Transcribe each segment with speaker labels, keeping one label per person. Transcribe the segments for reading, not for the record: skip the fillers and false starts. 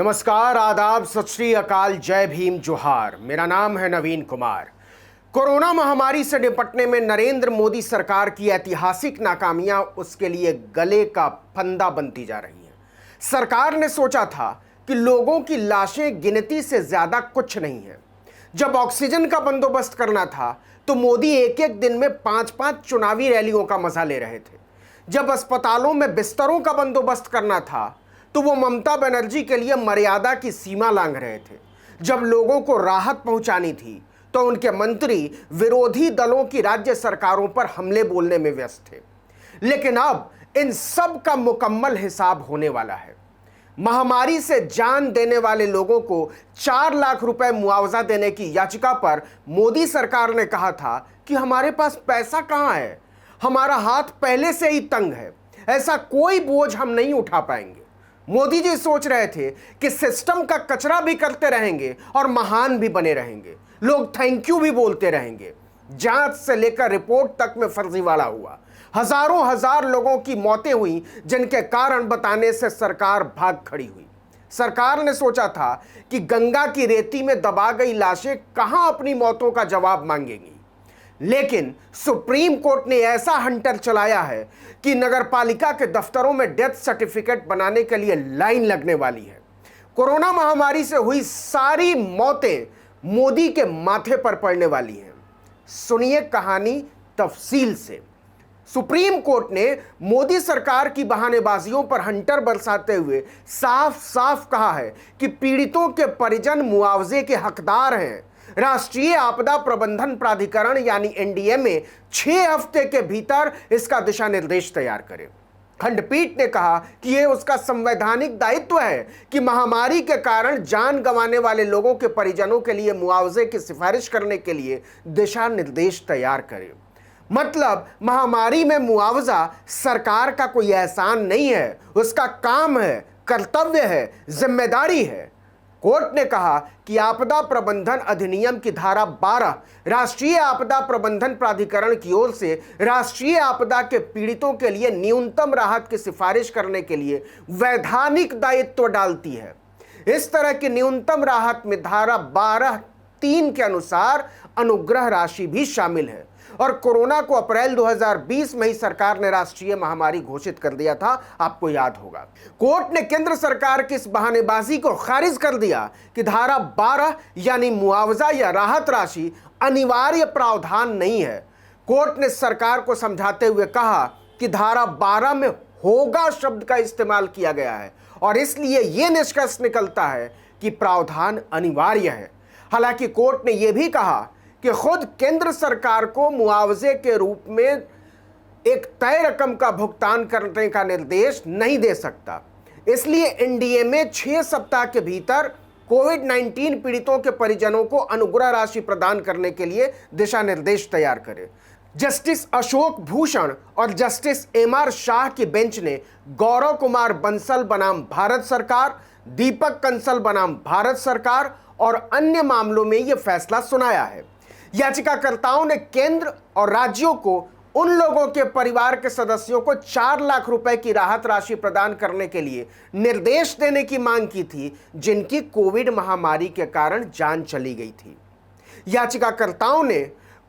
Speaker 1: नमस्कार, आदाब, सत श्री अकाल, जय भीम, जोहार। मेरा नाम है नवीन कुमार। कोरोना महामारी से निपटने में नरेंद्र मोदी सरकार की ऐतिहासिक नाकामियां उसके लिए गले का फंदा बनती जा रही हैं। सरकार ने सोचा था कि लोगों की लाशें गिनती से ज्यादा कुछ नहीं है। जब ऑक्सीजन का बंदोबस्त करना था तो मोदी एक एक दिन में 5-5 चुनावी रैलियों का मजा ले रहे थे। जब अस्पतालों में बिस्तरों का बंदोबस्त करना था तो वो ममता बनर्जी के लिए मर्यादा की सीमा लांघ रहे थे। जब लोगों को राहत पहुंचानी थी तो उनके मंत्री विरोधी दलों की राज्य सरकारों पर हमले बोलने में व्यस्त थे। लेकिन अब इन सब का मुकम्मल हिसाब होने वाला है। महामारी से जान देने वाले लोगों को 4 लाख रुपए मुआवजा देने की याचिका पर मोदी सरकार ने कहा था कि हमारे पास पैसा कहां है, हमारा हाथ पहले से ही तंग है, ऐसा कोई बोझ हम नहीं उठा पाएंगे। मोदी जी सोच रहे थे कि सिस्टम का कचरा भी करते रहेंगे और महान भी बने रहेंगे, लोग थैंक यू भी बोलते रहेंगे। जांच से लेकर रिपोर्ट तक में फर्जीवाड़ा हुआ, हजारों हजार लोगों की मौतें हुई जिनके कारण बताने से सरकार भाग खड़ी हुई। सरकार ने सोचा था कि गंगा की रेती में दबा गई लाशें कहां अपनी मौतों का जवाब मांगेंगी, लेकिन सुप्रीम कोर्ट ने ऐसा हंटर चलाया है कि नगरपालिका के दफ्तरों में डेथ सर्टिफिकेट बनाने के लिए लाइन लगने वाली है। कोरोना महामारी से हुई सारी मौतें मोदी के माथे पर पड़ने वाली हैं। सुनिए कहानी तफसील से। सुप्रीम कोर्ट ने मोदी सरकार की बहानेबाजियों पर हंटर बरसाते हुए साफ साफ कहा है कि पीड़ितों के परिजन मुआवजे के हकदार हैं। राष्ट्रीय आपदा प्रबंधन प्राधिकरण यानी एनडीएमए 6 हफ्ते के भीतर इसका दिशा निर्देश तैयार करे। खंडपीठ ने कहा कि यह उसका संवैधानिक दायित्व है कि महामारी के कारण जान गंवाने वाले लोगों के परिजनों के लिए मुआवजे की सिफारिश करने के लिए दिशा निर्देश तैयार करे। मतलब महामारी में मुआवजा सरकार का कोई एहसान नहीं है, उसका काम है, कर्तव्य है, जिम्मेदारी है। कोर्ट ने कहा कि आपदा प्रबंधन अधिनियम की धारा 12 राष्ट्रीय आपदा प्रबंधन प्राधिकरण की ओर से राष्ट्रीय आपदा के पीड़ितों के लिए न्यूनतम राहत की सिफारिश करने के लिए वैधानिक दायित्व डालती है। इस तरह की न्यूनतम राहत में धारा 12(3) के अनुसार अनुग्रह राशि भी शामिल है। और कोरोना को अप्रैल 2020 में ही सरकार ने राष्ट्रीय महामारी घोषित कर दिया था, आपको याद होगा। कोर्ट ने केंद्र सरकार की इस बहानेबाजी को खारिज कर दिया कि धारा 12 यानी मुआवजा या राहत राशि अनिवार्य प्रावधान नहीं है। कोर्ट ने सरकार को समझाते हुए कहा कि धारा 12 में होगा शब्द का इस्तेमाल किया गया है और इसलिए यह निष्कर्ष निकलता है कि प्रावधान अनिवार्य है। हालांकि कोर्ट ने यह भी कहा कि खुद केंद्र सरकार को मुआवजे के रूप में एक तय रकम का भुगतान करने का निर्देश नहीं दे सकता। इसलिए एनडीएमए 6 सप्ताह के भीतर कोविड-19 पीड़ितों के परिजनों को अनुग्रह राशि प्रदान करने के लिए दिशा निर्देश तैयार करे। जस्टिस अशोक भूषण और जस्टिस एमआर शाह की बेंच ने गौरव कुमार बंसल बनाम भारत सरकार, दीपक कंसल बनाम भारत सरकार और अन्य मामलों में यह फैसला सुनाया है। याचिकाकर्ताओं ने केंद्र और राज्यों को उन लोगों के परिवार के सदस्यों को 4 लाख रुपए की राहत राशि प्रदान करने के लिए निर्देश देने की मांग की थी जिनकी कोविड महामारी के कारण जान चली गई थी। याचिकाकर्ताओं ने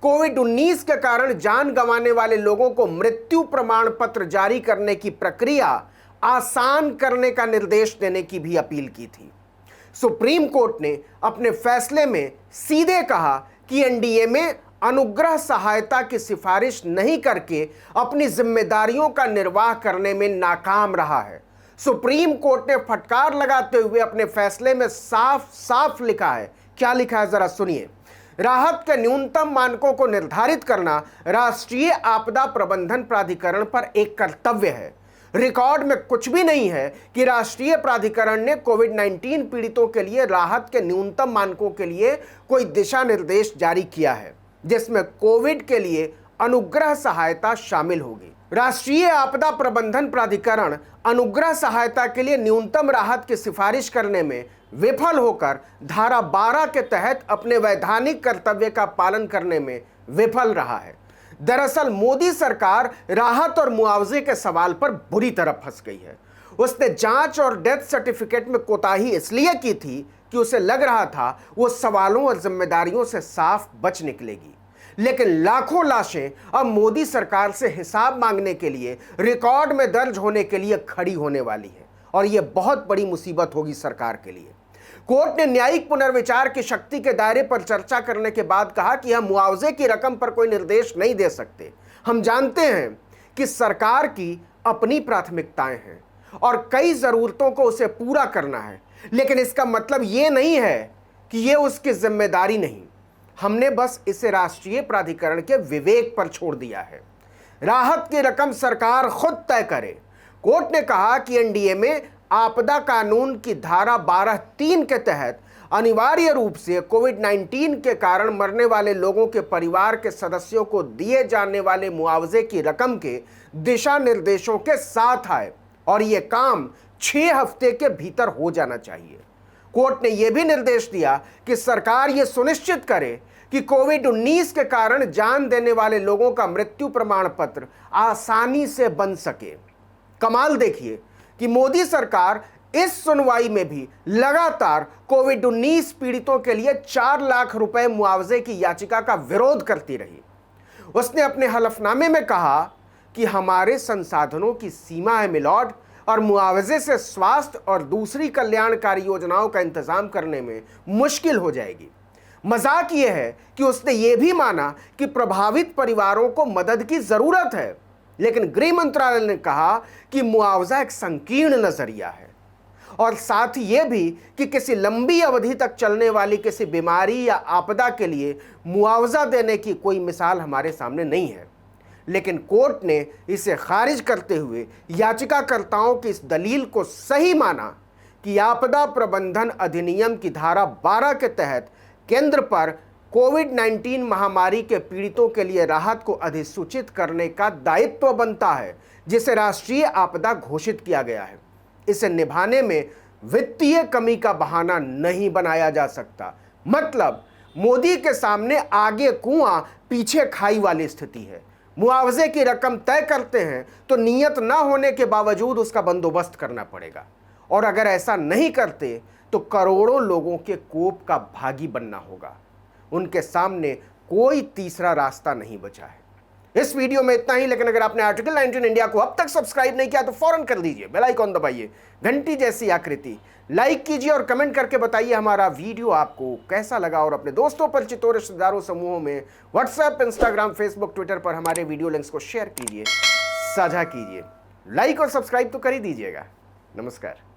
Speaker 1: कोविड-19 के कारण जान गंवाने वाले लोगों को मृत्यु प्रमाण पत्र जारी करने की प्रक्रिया आसान करने का निर्देश देने की भी अपील की थी। सुप्रीम कोर्ट ने अपने फैसले में सीधे कहा कि एनडीएमए अनुग्रह सहायता की सिफारिश नहीं करके अपनी जिम्मेदारियों का निर्वाह करने में नाकाम रहा है। सुप्रीम कोर्ट ने फटकार लगाते हुए अपने फैसले में साफ साफ लिखा है। क्या लिखा है जरा सुनिए। राहत के न्यूनतम मानकों को निर्धारित करना राष्ट्रीय आपदा प्रबंधन प्राधिकरण पर एक कर्तव्य है। रिकॉर्ड में कुछ भी नहीं है कि राष्ट्रीय प्राधिकरण ने कोविड-19 पीड़ितों के लिए राहत के न्यूनतम मानकों के लिए कोई दिशा निर्देश जारी किया है जिसमें कोविड के लिए अनुग्रह सहायता शामिल होगी। राष्ट्रीय आपदा प्रबंधन प्राधिकरण अनुग्रह सहायता के लिए न्यूनतम राहत की सिफारिश करने में विफल होकर धारा 12 के तहत अपने वैधानिक कर्तव्य का पालन करने में विफल रहा है। दरअसल मोदी सरकार राहत और मुआवजे के सवाल पर बुरी तरह फंस गई है। उसने जांच और डेथ सर्टिफिकेट में कोताही इसलिए की थी कि उसे लग रहा था वो सवालों और जिम्मेदारियों से साफ बच निकलेगी। लेकिन लाखों लाशें अब मोदी सरकार से हिसाब मांगने के लिए, रिकॉर्ड में दर्ज होने के लिए खड़ी होने वाली है और यह बहुत बड़ी मुसीबत होगी सरकार के लिए। कोर्ट ने न्यायिक पुनर्विचार की शक्ति के दायरे पर चर्चा करने के बाद कहा कि हम मुआवजे की रकम पर कोई निर्देश नहीं दे सकते। हम जानते हैं कि सरकार की अपनी प्राथमिकताएं हैं और कई जरूरतों को उसे पूरा करना है, लेकिन इसका मतलब यह नहीं है कि यह उसकी जिम्मेदारी नहीं। हमने बस इसे राष्ट्रीय प्राधिकरण के विवेक पर छोड़ दिया है। राहत की रकम सरकार खुद तय करे। कोर्ट ने कहा कि एनडीए में आपदा कानून की धारा 12(3) के तहत अनिवार्य रूप से कोविड-19 के कारण मरने वाले लोगों के परिवार के सदस्यों को दिए जाने वाले मुआवजे की रकम के दिशा निर्देशों के साथ आए और यह काम 6 हफ्ते के भीतर हो जाना चाहिए। कोर्ट ने यह भी निर्देश दिया कि सरकार यह सुनिश्चित करे कि कोविड-19 के कारण जान देने वाले लोगों का मृत्यु प्रमाण पत्र आसानी से बन सके। कमाल देखिए कि मोदी सरकार इस सुनवाई में भी लगातार कोविड-19 पीड़ितों के लिए 4 लाख रुपए मुआवजे की याचिका का विरोध करती रही। उसने अपने हलफनामे में कहा कि हमारे संसाधनों की सीमा है मिलॉर्ड, और मुआवजे से स्वास्थ्य और दूसरी कल्याणकारी योजनाओं का इंतजाम करने में मुश्किल हो जाएगी। मजाक यह है कि उसने यह भी माना कि प्रभावित परिवारों को मदद की जरूरत है, लेकिन गृह मंत्रालय ने कहा कि मुआवजा एक संकीर्ण नजरिया है और साथ यह भी कि किसी लंबी अवधि तक चलने वाली किसी बीमारी या आपदा के लिए मुआवजा देने की कोई मिसाल हमारे सामने नहीं है। लेकिन कोर्ट ने इसे खारिज करते हुए याचिकाकर्ताओं की इस दलील को सही माना कि आपदा प्रबंधन अधिनियम की धारा 12 के तहत केंद्र पर कोविड-19 महामारी के पीड़ितों के लिए राहत को अधिसूचित करने का दायित्व बनता है, जिसे राष्ट्रीय आपदा घोषित किया गया है। इसे निभाने में वित्तीय कमी का बहाना नहीं बनाया जा सकता। मतलब मोदी के सामने आगे कुआं पीछे खाई वाली स्थिति है। मुआवजे की रकम तय करते हैं तो नियत न होने के बावजूद उसका बंदोबस्त करना पड़ेगा, और अगर ऐसा नहीं करते तो करोड़ों लोगों के कोप का भागी बनना होगा। उनके सामने कोई तीसरा रास्ता नहीं बचा है। इस वीडियो में इतना ही, लेकिन अगर आपने आर्टिकल 19 इंडिया को अब तक सब्सक्राइब नहीं किया तो फौरन कर दीजिए, बेल आइकॉन दबाइए, घंटी जैसी आकृति लाइक कीजिए और कमेंट करके बताइए हमारा वीडियो आपको कैसा लगा, और अपने दोस्तों, परिचितों, रिश्तेदारों, समूहों में व्हाट्सएप, इंस्टाग्राम, फेसबुक, ट्विटर पर हमारे वीडियो लिंक्स को शेयर कीजिए, साझा कीजिए। लाइक और सब्सक्राइब तो कर ही दीजिएगा। नमस्कार।